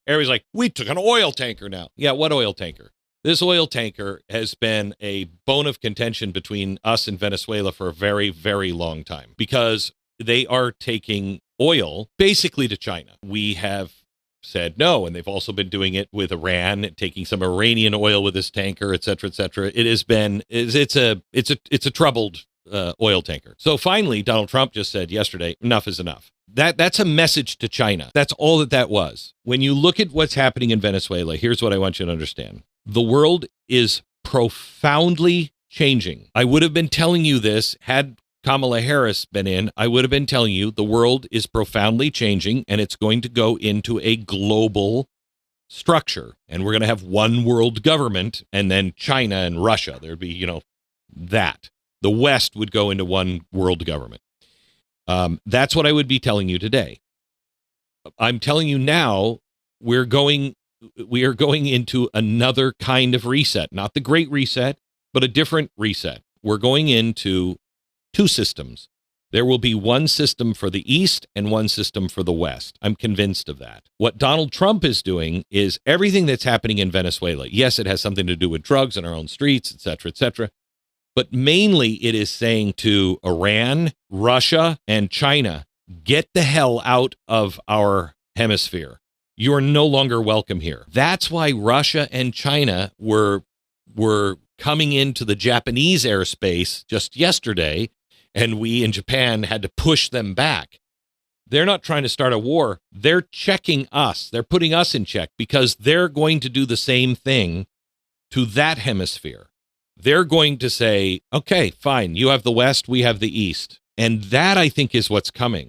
Everybody's like, we took an oil tanker now. Yeah, what oil tanker? This oil tanker has been a bone of contention between us and Venezuela for a very, very long time because they are taking oil basically to China. We have said no, and they've also been doing it with Iran, taking some Iranian oil with this tanker, et cetera, et cetera. It has been it's a troubled oil tanker. So finally, Donald Trump just said yesterday, enough is enough. That's a message to China. That's all that was. When you look at what's happening in Venezuela, here's what I want you to understand. The world is profoundly changing. I would have been telling you this had Kamala Harris been in. I would have been telling you the world is profoundly changing and it's going to go into a global structure. And we're going to have one world government and then China and Russia. There'd be, that. The West would go into one world government. That's what I would be telling you today. I'm telling you now, we are going into another kind of reset, not the Great Reset, but a different reset. We're going into two systems. There will be one system for the East and one system for the West. I'm convinced of that. What Donald Trump is doing is everything that's happening in Venezuela. Yes, it has something to do with drugs in our own streets, et cetera, et cetera. But mainly it is saying to Iran, Russia, and China, get the hell out of our hemisphere. You are no longer welcome here. That's why Russia and China were coming into the Japanese airspace just yesterday, and we in Japan had to push them back. They're not trying to start a war. They're checking us. They're putting us in check because they're going to do the same thing to that hemisphere. They're going to say, okay, fine, you have the West, we have the East. And that, I think, is what's coming.